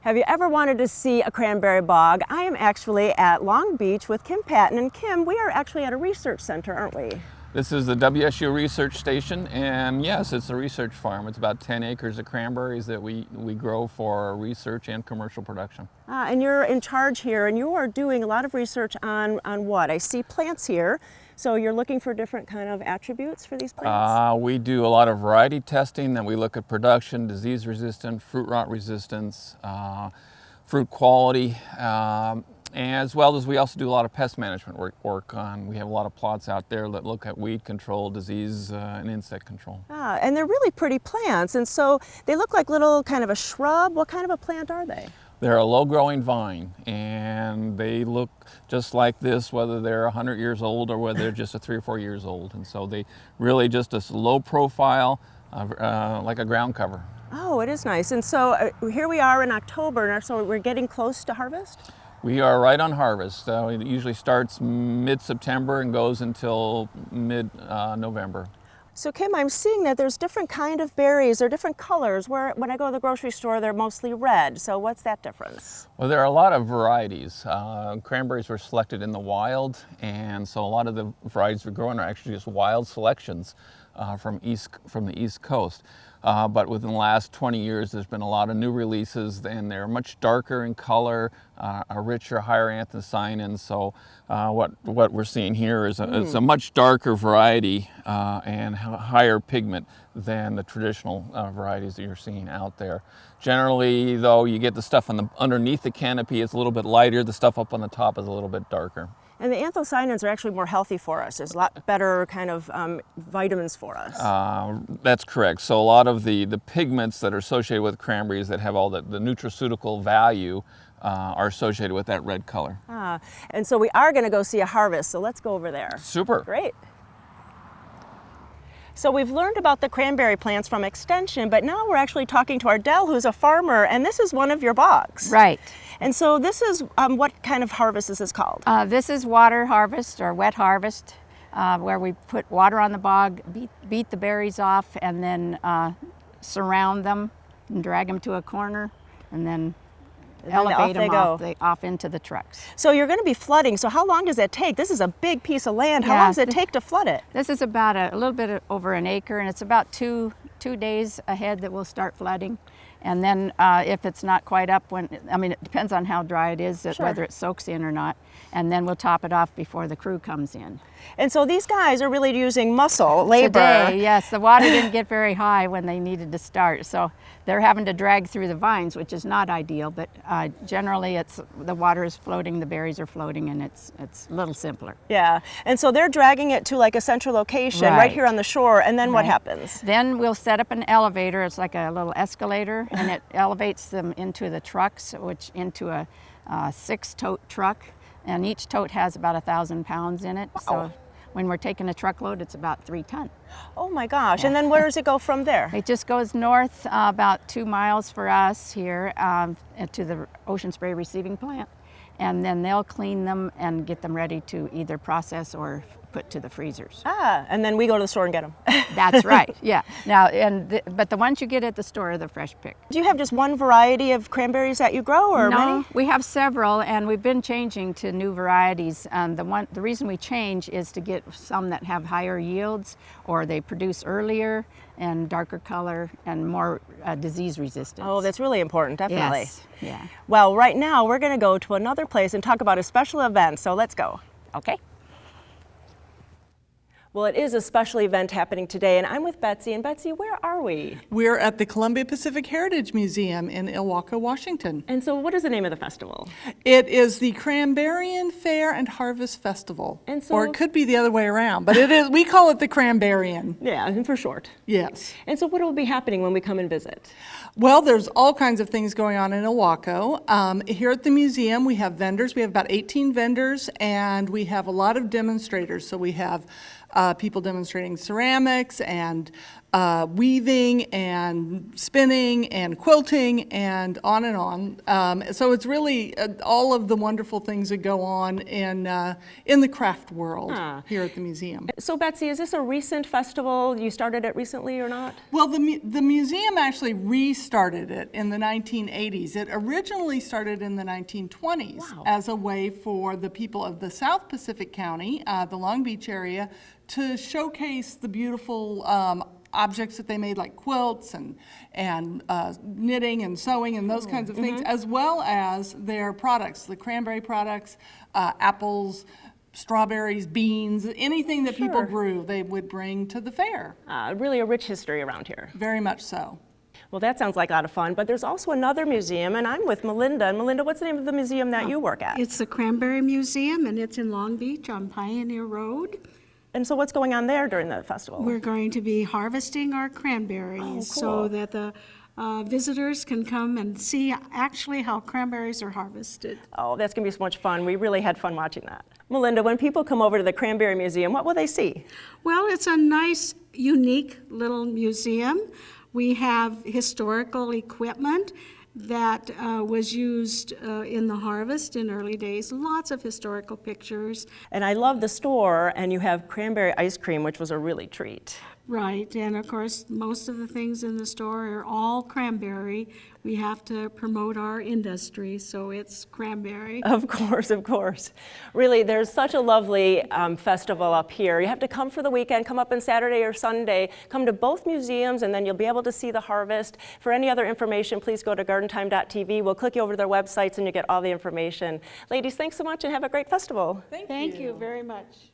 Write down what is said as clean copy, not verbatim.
Have you ever wanted to see a cranberry bog? I am actually at Long Beach with Kim Patton. And Kim, we are actually at a research center, aren't we? This is the WSU Research Station, and yes, it's a research farm. It's about 10 acres of cranberries that we grow for research and commercial production. And you're in charge here, and you are doing a lot of research on what? I see plants here. So you're looking for different kind of attributes for these plants? We do a lot of variety testing, then we look at production, disease resistance, fruit rot resistance, fruit quality, as well as we also do a lot of pest management work on. We have a lot of plots out there that look at weed control, disease, and insect control. And they're really pretty plants, and so they look like little kind of a shrub. What kind of a plant are they? They're a low-growing vine, and they look just like this, whether they're 100 years old or whether they're just 3 or 4 years old. And so they really just a low profile, like a ground cover. Oh, it is nice. And so here we are in October, so we're getting close to harvest? We are right on harvest. It usually starts mid-September and goes until mid-November. So Kim, I'm seeing that there's different kind of berries, they're different colors. When I go to the grocery store, they're mostly red. So what's that difference? Well, there are a lot of varieties. Cranberries were selected in the wild, and so a lot of the varieties we're growing are actually just wild selections from the East Coast. But within the last 20 years, there's been a lot of new releases, and they're much darker in color, are richer, higher anthocyanins. So what we're seeing here is a much darker variety and higher pigment than the traditional varieties that you're seeing out there. Generally, though, you get the stuff underneath the canopy, it's a little bit lighter. The stuff up on the top is a little bit darker. And the anthocyanins are actually more healthy for us. There's a lot better kind of vitamins for us. That's correct. So a lot of the pigments that are associated with cranberries that have all the nutraceutical value are associated with that red color. And so we are going to go see a harvest, so let's go over there. Super. Great. So we've learned about the cranberry plants from Extension, but now we're actually talking to Ardell, who's a farmer, and this is one of your bogs. Right. And so this is, what kind of harvest is this called? This is water harvest or wet harvest, where we put water on the bog, beat the berries off, and then surround them and drag them to a corner, and then elevate them off into the trucks. So you're going to be flooding, so how long does that take? This is a big piece of land. How long does it take to flood it? This is about a little bit over an acre, and it's about two days ahead that we'll start flooding. And then if it's not quite up, it depends on how dry it is, whether it soaks in or not. And then we'll top it off before the crew comes in. And so these guys are really using muscle, labor. Today, yes, the water didn't get very high when they needed to start. So they're having to drag through the vines, which is not ideal, but generally the water is floating, the berries are floating, and it's a little simpler. Yeah, and so they're dragging it to like a central location right here on the shore, and then what happens? Then we'll set up an elevator. It's like a little escalator, and it elevates them into the trucks, into a 6-tote truck. And each tote has about 1,000 pounds in it. So when we're taking a truckload, it's about 3 tons. Oh my gosh. And then where does it go from there? It just goes north about 2 miles for us here to the Ocean Spray receiving plant. And then they'll clean them and get them ready to either process or put to the freezers. And then we go to the store and get them. That's right, yeah. Now, but the ones you get at the store are the fresh pick. Do you have just one variety of cranberries that you grow, or many? No, we have several, and we've been changing to new varieties. The reason we change is to get some that have higher yields, or they produce earlier and darker color and more disease resistance. Oh, that's really important, definitely. Yes, yeah. Well, right now we're going to go to another place and talk about a special event, so let's go. Okay. Well, it is a special event happening today, and I'm with Betsy. And Betsy, where are we? We're at the Columbia Pacific Heritage Museum in Ilwaco, Washington. And so what is the name of the festival? It is the Cranberrian Fair and Harvest Festival. And so, or it could be the other way around, but it is. We call it the Cranberrian. Yeah, and for short. Yes. And so what will be happening when we come and visit? Well, there's all kinds of things going on in Ilwaco. Here at the museum, we have vendors. We have about 18 vendors, and we have a lot of demonstrators. So we have people demonstrating ceramics and weaving and spinning and quilting and on and on. So it's really all of the wonderful things that go on in the craft world here at the museum. So Betsy, is this a recent festival? You started it recently or not? Well, the museum actually restarted it in the 1980s. It originally started in the 1920s as a way for the people of the South Pacific County, the Long Beach area, to showcase the beautiful objects that they made, like quilts and knitting and sewing and those kinds of things, as well as their products, the cranberry products, apples, strawberries, beans, anything that people grew, they would bring to the fair. Really a rich history around here. Very much so. Well, that sounds like a lot of fun, but there's also another museum, and I'm with Melinda. And Melinda, what's the name of the museum that you work at? It's the Cranberry Museum, and it's in Long Beach on Pioneer Road. And so what's going on there during the festival? We're going to be harvesting our cranberries so that the visitors can come and see actually how cranberries are harvested. Oh, that's going to be so much fun. We really had fun watching that. Melinda, when people come over to the Cranberry Museum, what will they see? Well, it's a nice, unique little museum. We have historical equipment that was used in the harvest in early days. Lots of historical pictures. And I love the store, and you have cranberry ice cream, which was a really treat. Right, and of course, most of the things in the store are all cranberry. We have to promote our industry, so it's cranberry. Of course, of course. Really, there's such a lovely festival up here. You have to come for the weekend, come up on Saturday or Sunday, come to both museums, and then you'll be able to see the harvest. For any other information, please go to gardentime.tv. We'll click you over to their websites, and you get all the information. Ladies, thanks so much, and have a great festival. Thank you very much.